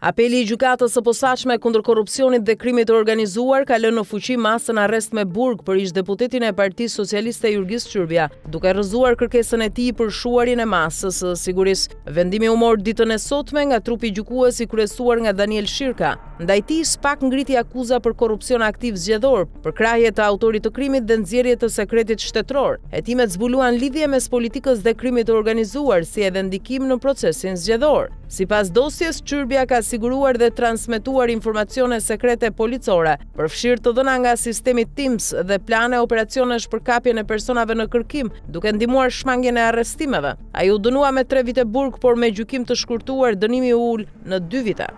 Apeli i gjykatës së posaçme kundër korrupsionit dhe krimit të organizuar ka lënë në fuqi masën arrest me burg për ish-deputetin e Partisë Socialiste Jurgis Çyrbia, duke rrëzuar kërkesën e tij për shuarjen e masës së sigurisë. Vendimi u mor ditën e sotme nga trupi gjykues i kryesuar nga Daniel Shirka. Ndaj tij SPAK ngriti akuza për korrupsion aktiv zgjedhor, për krahje të autorit të krimit dhe nxjerrje të sekretit shtetror. Hetimet zbuluan lidhje mes politikës dhe krimit të organizuar, si edhe ndikim në procesin zgjedhor. Sipas dosjes, Çyrbia ka siguruar dhe transmetuar informacione sekrete policore, përfshirë të dhëna nga sistemi Teams dhe plane operacionesh për kapjen e personave në kërkim, duke ndihmuar shmangjen e arrestimeve. Ai u dënua me 3 vite burg, por me gjykim të shkurtuar dënimi u ul në 2 vite.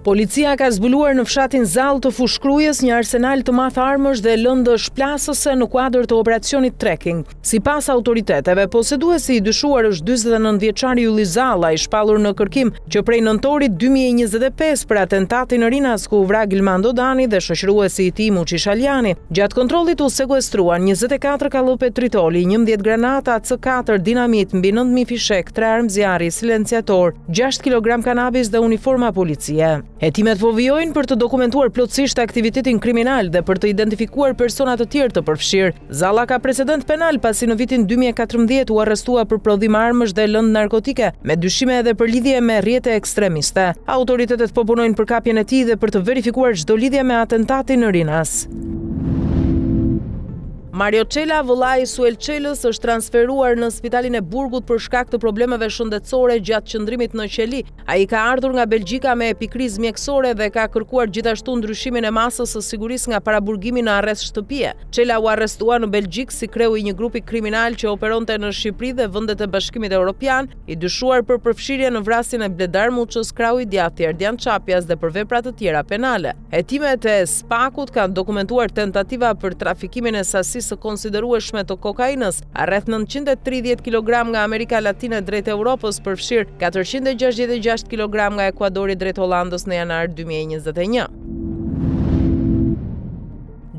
Policia ka zbuluar në fshatin Zall të Fushkrujës një arsenal të madh armësh dhe lëndë shplasëse në kuadër të operacionit trekking. Sipas autoriteteve, poseduesi i dyshuar është 49 vjeçari Ylli Zalla, i shpallur në kërkim që prej nëntorit 2025 për atentatin në Rinas ku u vra Gilmando Dani dhe shoqëruesi i tij Muçi Shaljani. Gjatë kontrollit u sekuestruan 24 kallëpe tritoli, 11 granata C4, dinamit, mbi 9000 fishek, 3 armë zjarri, silenciator, 6 kg kanabis dhe uniforma policie. Hetimet po vijojnë për të dokumentuar plotësisht aktivitetin kriminal dhe për të identifikuar persona të tjerë të përfshirë. Zalla ka precedent penal pasi në vitin 2014 u arrestua për prodhim armësh dhe lëndë narkotike, me dyshime edhe për lidhje me rrjete ekstremiste. Autoritetet po punojnë për kapjen e tij dhe për të verifikuar çdo lidhje me atentatin në Rinas. Mario Çela, vëllai i Suel Çelës, është transferuar në spitalin e Burgut për shkak të problemeve shëndetësore gjatë qëndrimit në qeli. Ai ka ardhur nga Belgjika me epikrizë mjekësore dhe ka kërkuar gjithashtu ndryshimin e masës së sigurisë nga paraburgimi në arrest shtëpie. Çela u arrestua në Belgjik si kreu i një grupi kriminal që operonte në Shqipëri dhe vendet e Bashkimit Evropian, i dyshuar për përfshirje në vrasjen e Bledar Muçës, krau i djathtë Erdian Çapjas dhe për vepra të tjera penale. Hetimet e SPAK-ut kanë dokumentuar tentativa për trafikimin e sasisë së konsiderueshme të kokainës, rreth 930 kg nga Amerika Latine drejt Europës, përfshirë 466 kg nga Ekuadori drejt Hollandës në janar 2021.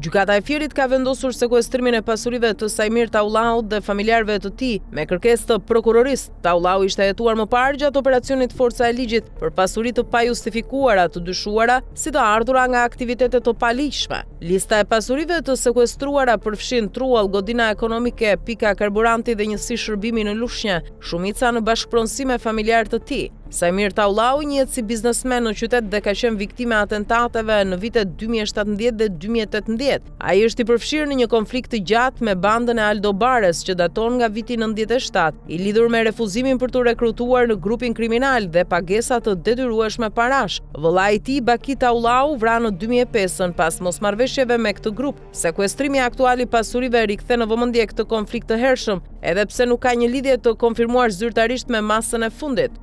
Gjykata e Fierit ka vendosur sekuestrimin e pasurive të Sajmir Taulaut dhe familjarëve të tij me kërkesë të prokurorisë. Taulau ishte hetuar më parë gjatë operacionit Forca e Ligjit për pasuri të pajustifikuara të dyshuara si të ardhura nga aktivitete të paligjshme. Lista e pasurive të sekuestruara përfshin truall, godina ekonomike, pika karburanti dhe njësi shërbimi në Lushnjë, shumica në bashkëpronësi me familjarë të tij. Sajmir Taulau njihet si biznesmen në qytet dhe ka qenë viktime atentateve në vitet 2017 dhe 2018. Ai është i përfshirë në një konflikt të gjatë me bandën e Aldo Bares që daton nga viti 97, i lidhur me refuzimin për të rekrutuar në grupin kriminal dhe pagesa të detyrueshme parash. Vëllai i tij, Baki Taulau, vra në 2005 pas mosmarrveshjeve me këtë grup. Sekuestrimi aktual i pasurive rikthen në vëmendje këtë konflikt të hershëm, edhe pse nuk ka një lidhje të konfirmuar zyrtarisht me masën e fundit.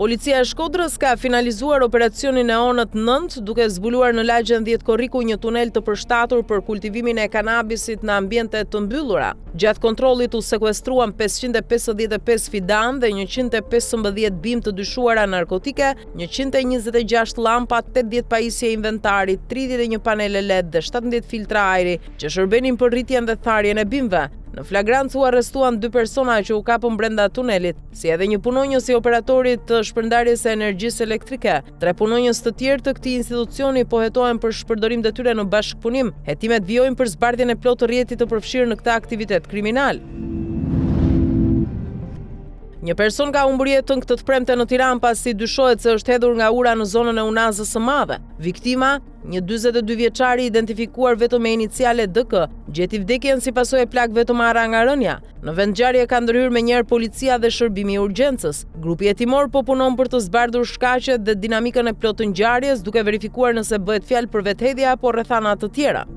Policia e Shkodrës ka finalizuar operacionin e Onët 9 duke zbuluar në lagjen 10 Korriku një tunel të përshtatur për kultivimin e kanabisit në ambiente të mbyllura. Gjatë kontrollit u sekuestruan 555 fidan dhe 115 bim të dyshuara narkotike, 126 lampa, 80 pajisje inventarit, 31 panele LED dhe 17 filtra ajri që shërbenin për rritjen dhe tharjen e bimve. Në flagrancë u arrestuan 2 persona që u kapën brenda tunelit, si edhe një punonjës i operatorit të shpërndarjes së energjisë elektrike. 3 punonjës të tjerë të këtij institucioni po hetohen për shpërdorim detyre në bashkëpunim. Hetimet vijojnë për zbardhjen e plotë të rrjetit të përfshirë në këtë aktivitet kriminal. Një person ka humbur jetën këtë të premte në Tiranë pasi dyshohet se është hedhur nga ura në zonën e Unazës së Madhe. Viktima, një 42 vjeçari identifikuar vetëm me iniciale DK, gjeti vdekjen si pasojë e plagëve të marra nga rënja. Në vendngjarje ka ndërhyrë menjëherë policia dhe shërbimi i urgjencës. Grupi hetimor po punon për të zbardhur shkaqet dhe dinamikën e plotë ngjarjes, duke verifikuar nëse bëhet fjalë për vethëdhje apo rrethana të tjera.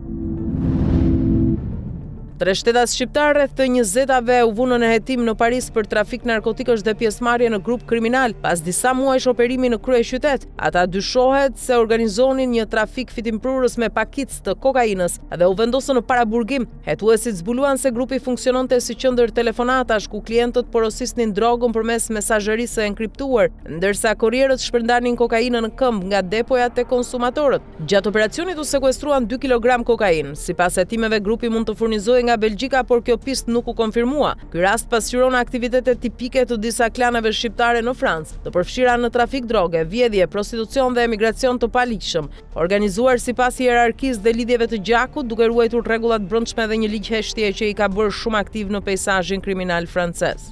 3 shtetas shqiptar rreth të 20-ave u vunën në hetim në Paris për trafik narkotikësh dhe pjesëmarrje në grup kriminal pas disa muajsh operimi në kryeqytet. Ata dyshohet se organizonin një trafik fitimprurës me pakicë të kokainës dhe u vendosën në paraburgim. Hetuesit zbuluan se grupi funksiononte si qendër telefonatash ku klientët porosisnin drogën përmes mesazherisë së enkriptuar, ndërsa kurrierët shpërndanin kokainën në këmbë nga depojat e konsumatorët. Gjatë operacionit u sekuestruan 2 kg kokainë. Sipas hetimeve, grupi mund të furnizojë nga nga Belgjika, por kjo pistë nuk u konfirmua. Ky rast pasqyron aktivitete tipike të disa klaneve shqiptare në Francë, të përfshira në trafik droge, vjedhje, prostitucion dhe emigracion të paligjshëm, organizuar sipas hierarkisë dhe lidhjeve të gjakut, duke ruajtur rregullat brendshme dhe një ligjheshtje që i ka bërë shumë aktiv në peizazhin kriminal francez.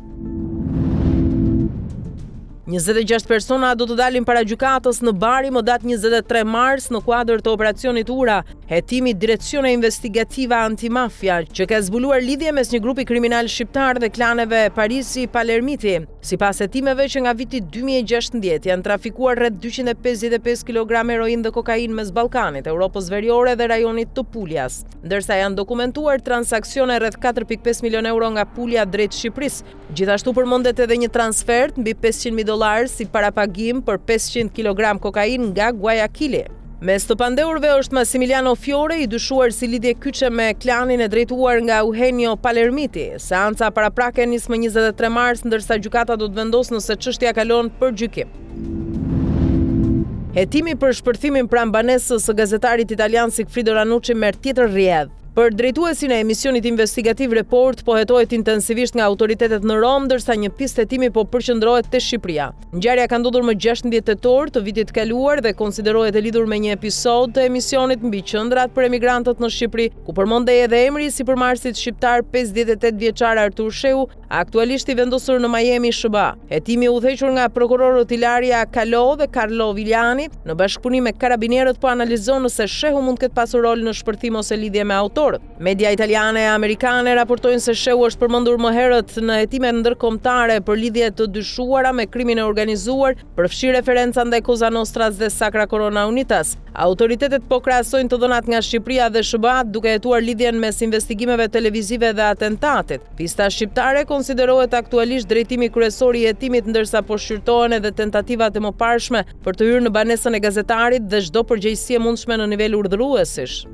26 persona do të dalin para gjykatës në Bari më datë 23 mars në kuadër të operacionit Ura, hetimi Direcione Investigativa Antimafia, që ka zbuluar lidhje mes një grupi kriminal shqiptar dhe klaneve Parisi Palermiti. Sipas hetimeve që nga viti 2016 janë trafikuar rreth 255 kg heroin dhe kokain mes Ballkanit, Europës Veriore dhe rajonit të Puljas, ndërsa janë dokumentuar transaksione rreth 4.5 milion euro nga Pulja drejt Shqipërisë. Gjithashtu përmendet edhe një transfer mbi $500.000 si parapagim për 500 kg kokain nga Guayaquili. Mes të pandeurve është Massimiliano Fiore, i dyshuar si lidhje kyçe me klanin e drejtuar nga Eugenio Palermiti. Seanca paraprake nis më 23 mars, ndërsa gjykata do të vendosë nëse çështja kalon për gjykim. Hetimi për shpërthimin pranë banesës së gazetarit italian Sigfrido Ranucci merr tjetër rrjedh. Për drejtuesin e emisionit investigativ Report po hetohet intensivisht nga autoritetet në Rom, ndërsa një pistë hetimi po përqendrohet te Shqipëria. Ngjarja ka ndodhur më 16 tetor të vitit kaluar dhe konsiderohet e lidhur me një episod të emisionit mbi qendrat për emigrantët në Shqipëri, ku përmendej edhe emri i sipërmarrësit shqiptar 58 vjeçar Artur Sheu, aktualisht i vendosur në Miami SBA. Hetimi u udhëhequr nga prokurorët Ilaria Kalo dhe Carlo Viljani, në bashkëpunim me karabinierët, po analizon nëse Shehu mund të ketë pasur rol në shpërthim ose lidhje me autor. Media italiane e amerikane raportojnë se Shehu është përmendur më herët në hetime ndërkombëtare për lidhje të dyshuara me krimin e organizuar, përfshi referenca ndaj Cosa Nostras dhe Sacra Corona Unitas. Autoritetet po krahasojnë të dhënat nga Shqipëria dhe SBA, duke hetuar lidhjen mes investigimeve televizive dhe atentatit. Pista shqiptare konsiderohet aktualisht drejtimi kryesor i hetimit, ndërsa po shqyrtohen edhe tentativat e mëparshme për të hyrë në banesën e gazetarit dhe çdo përgjegjësi e mundshme në nivel urdhëruesish.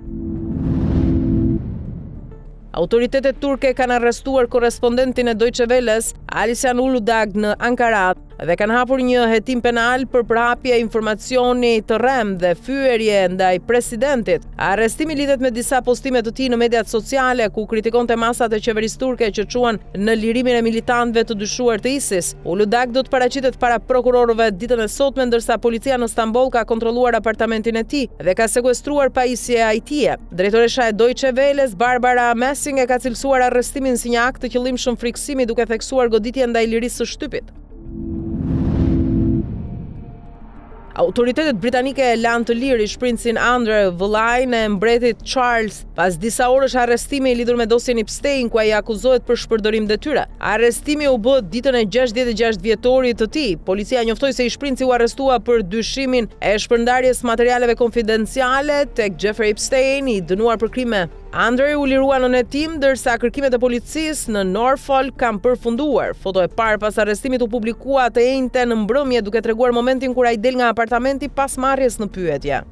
Autoritetet turke kanë arrestuar korrespondentin e Deutsche Welles, Alisian Uludag, në Ankara dhe kanë hapur një hetim penal për përhapje informacioni të rrem dhe fyerje ndaj presidentit. Arrestimi lidhet me disa postime të tij në mediat sociale ku kritikonte masat e qeverisë turke që quhen në lirimin e militantëve të dyshuar të ISIS. Uludag do të paraqitet para prokurorëve ditën e sotme, ndërsa policia në Stamboll ka kontrolluar apartamentin e tij dhe ka sekuestruar pajisje IT-e. Drejtoresha e Deutsche Welles, Barbara Messing, e ka cilësuar arrestimin si një akt të qëllimshëm friksimi, duke theksuar goditje ndaj lirisë së shtypit. Autoritetet britanike e lanë të lirë ish-princin Andrew, vëllain e mbretit Charles, pas disa orësh arrestimi i lidhur me dosjen Epstein, ku ai akuzohet për shpërdorim detyre. Arrestimi u bë ditën e 66 vjetorit të tij. Policia njoftoi se ish-princi u arrestua për dyshimin e shpërndarjes materialeve konfidenciale tek Jeffrey Epstein, i dënuar për krime. Andrew u lirua në hetim, ndërsa kërkimet e policisë në Norfolk kanë përfunduar. Foto e parë pas arrestimit u publikua të njëjtën në mbrëmje, duke treguar momentin kur ai del nga apartamenti pas marrjes në pyetje.